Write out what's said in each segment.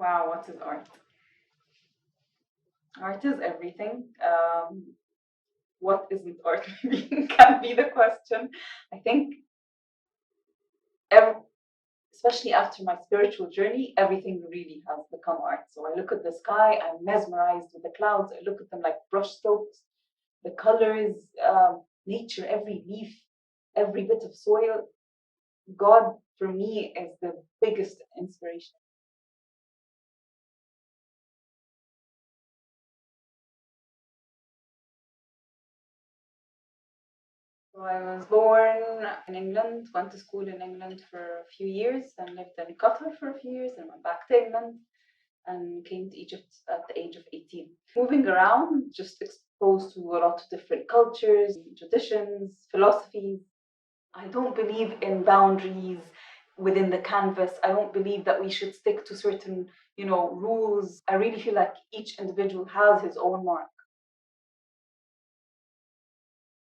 Wow, what is art? Art is everything. What isn't art can be the question. I think, ev especially after my spiritual journey, everything really has become art. So I look at the sky, I'm mesmerized with the clouds. I look at them like brushstrokes, the colors, nature, every leaf, every bit of soil. God, for me, is the biggest inspiration. So I was born in England, went to school in England for a few years, and lived in Qatar for a few years, and went back to England and came to Egypt at the age of 18. Moving around, just exposed to a lot of different cultures, traditions, philosophies. I don't believe in boundaries within the canvas. I don't believe that we should stick to certain, rules. I really feel like each individual has his own mark.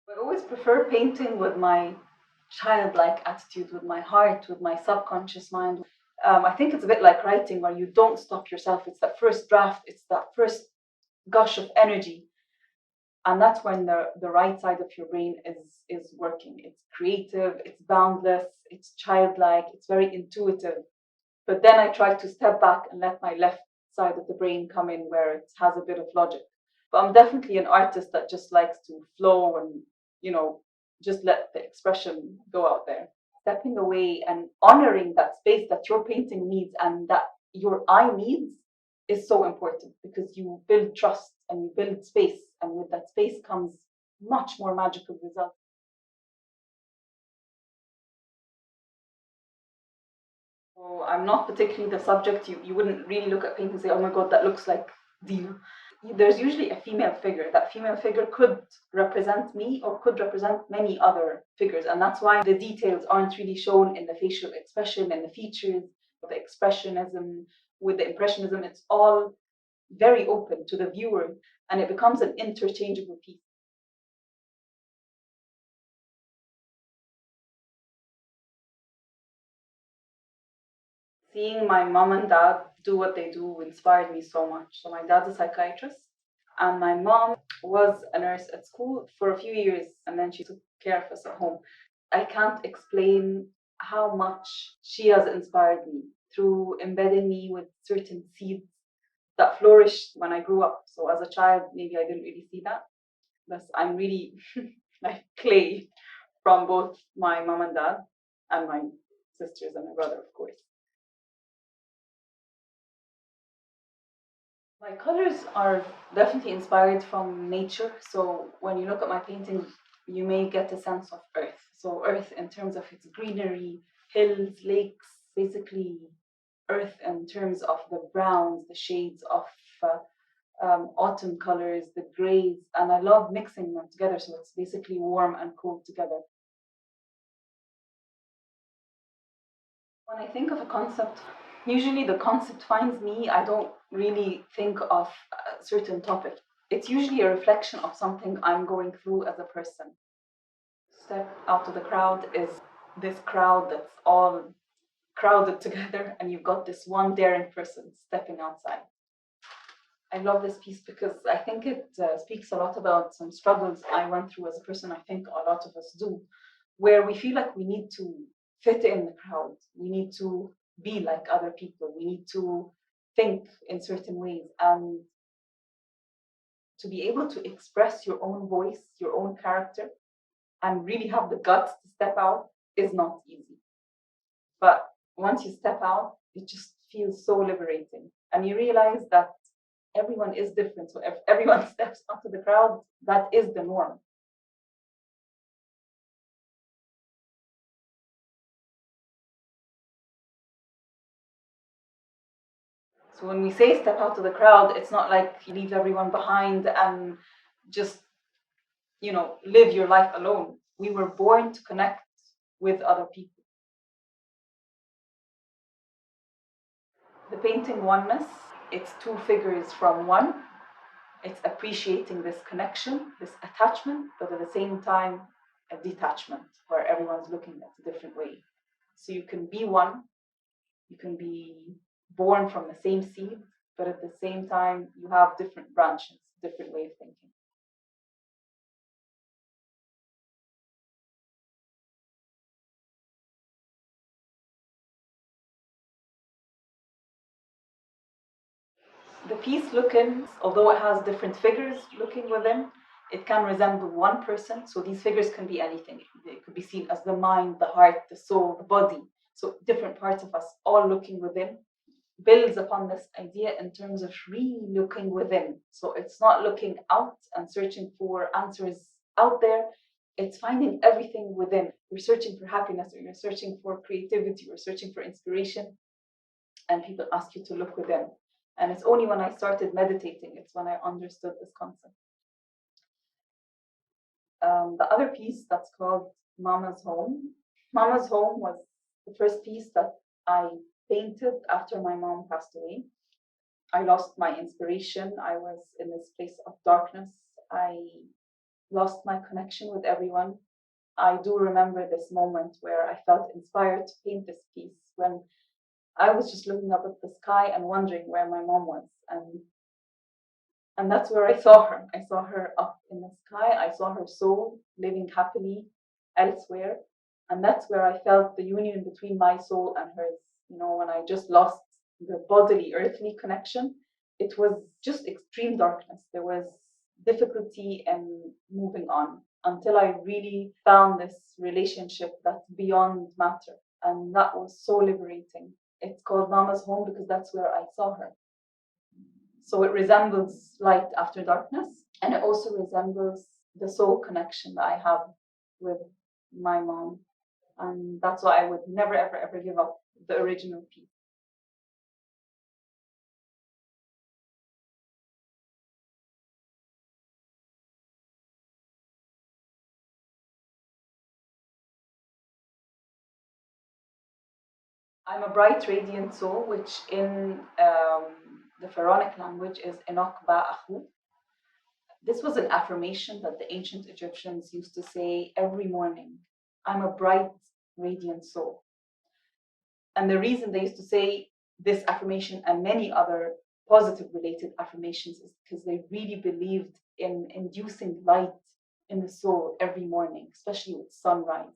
I always prefer painting with my childlike attitude, with my heart, with my subconscious mind. I think it's a bit like writing where you don't stop yourself. It's that first draft, it's that first gush of energy. And that's when the right side of your brain is working. It's creative, it's boundless, it's childlike, it's very intuitive. But then I try to step back and let my left side of the brain come in where it has a bit of logic. But I'm definitely an artist that just likes to flow and, just let the expression go out there. Stepping away and honoring that space that your painting needs and that your eye needs is so important, because you build trust and you build space, and with that space comes much more magical results. So I'm not particularly the subject. You wouldn't really look at paint and say, oh my god, that looks like Dina. There's usually a female figure. That female figure could represent me or could represent many other figures. And that's why the details aren't really shown in the facial expression and the features, the expressionism, with the impressionism. It's all very open to the viewer, and it becomes an interchangeable piece. Seeing my mom and dad do what they do inspired me so much. So my dad's a psychiatrist, and my mom was a nurse at school for a few years, and then she took care of us at home. I can't explain how much she has inspired me through embedding me with certain seeds that flourished when I grew up. So as a child, maybe I didn't really see that. But I'm really like clay from both my mom and dad, and my sisters and my brother, of course. My colors are definitely inspired from nature. So when you look at my painting, you may get a sense of earth. So earth in terms of its greenery, hills, lakes, basically earth in terms of the browns, the shades of autumn colors, the grays, and I love mixing them together. So it's basically warm and cold together. When I think of a concept, usually the concept finds me. I don't really think of a certain topic. It's usually a reflection of something I'm going through as a person. Step out of the crowd is this crowd that's all crowded together, and you've got this one daring person stepping outside. I love this piece because I think it speaks a lot about some struggles I went through as a person. I think a lot of us do, where we feel like we need to fit in the crowd. We need to be like other people. We need to think in certain ways. And to be able to express your own voice, your own character, and really have the guts to step out is not easy. But once you step out, it just feels so liberating. And you realize that everyone is different. So if everyone steps onto the crowd, that is the norm. So when we say step out of the crowd, it's not like you leave everyone behind and just, live your life alone. We were born to connect with other people. The painting oneness, it's two figures from one. It's appreciating this connection, this attachment, but at the same time, a detachment where everyone's looking at a different way. So you can be one, you can be born from the same seed, but at the same time, you have different branches, different way of thinking. The piece looking, although it has different figures looking within, it can resemble one person. So these figures can be anything. It could be seen as the mind, the heart, the soul, the body. So different parts of us all looking within builds upon this idea in terms of really looking within. So it's not looking out and searching for answers out there. It's finding everything within. You're searching for happiness, or you're searching for creativity, or searching for inspiration, and people ask you to look within. And it's only when I started meditating, it's when I understood this concept. The other piece that's called Mama's Home. Mama's Home was the first piece that I painted after my mom passed away. I lost my inspiration. I was in this place of darkness. I lost my connection with everyone. I do remember this moment where I felt inspired to paint this piece when I was just looking up at the sky and wondering where my mom was. And that's where I saw her. I saw her up in the sky. I saw her soul living happily elsewhere. And that's where I felt the union between my soul and hers. You know, when I just lost the bodily, earthly connection, it was just extreme darkness. There was difficulty in moving on until I really found this relationship that's beyond matter. And that was so liberating. It's called Mama's Home because that's where I saw her. So it resembles light after darkness, and it also resembles the soul connection that I have with my mom. And that's why I would never, ever, ever give up the original piece. I'm a bright, radiant soul, which in the Pharaonic language is Enoch Ba'ahu. This was an affirmation that the ancient Egyptians used to say every morning. I'm a bright, radiant soul. And the reason they used to say this affirmation and many other positive related affirmations is because they really believed in inducing light in the soul every morning, especially with sunrise.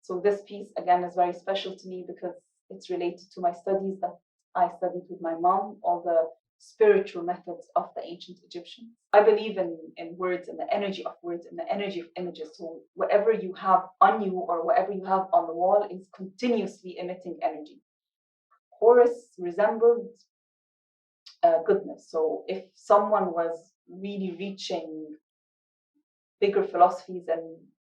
So this piece again is very special to me because it's related to my studies that I studied with my mom, all the spiritual methods of the ancient Egyptians. I believe in words and the energy of words and the energy of images. So whatever you have on you or whatever you have on the wall is continuously emitting energy. Horus resembled goodness. So if someone was really reaching bigger philosophies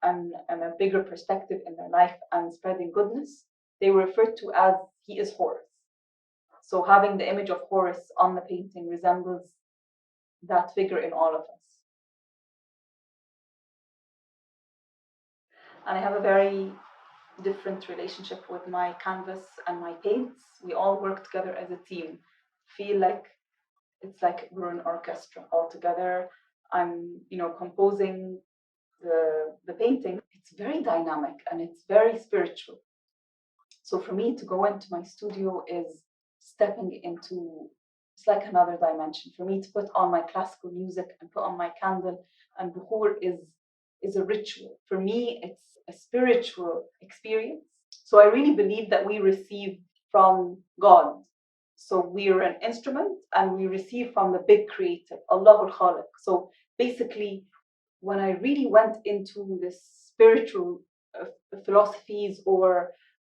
and a bigger perspective in their life and spreading goodness, they were referred to as he is Horus. So having the image of Horus on the painting resembles that figure in all of us. And I have a very different relationship with my canvas and my paints. We all work together as a team. Feel like it's like we're an orchestra all together. I'm, composing the painting. It's very dynamic and it's very spiritual. So for me to go into my studio is stepping into, it's like another dimension. For me to put on my classical music and put on my candle and bukhur is a ritual. For me, it's a spiritual experience. So I really believe that we receive from God. So we're an instrument and we receive from the big creator, Allah al-Khaliq. So basically, when I really went into this spiritual philosophies or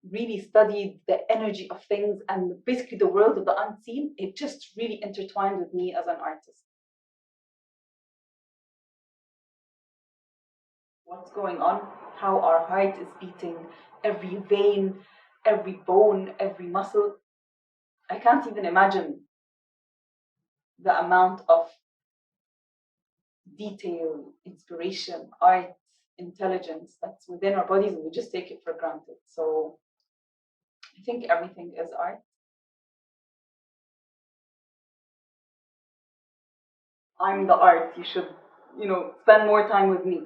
really studied the energy of things and basically the world of the unseen, it just really intertwined with me as an artist. What's going on, how our heart is beating, every vein, every bone, every muscle. I can't even imagine the amount of detail, inspiration, art, intelligence that's within our bodies, and we just take it for granted. So I think everything is art. I'm the art. You should, spend more time with me.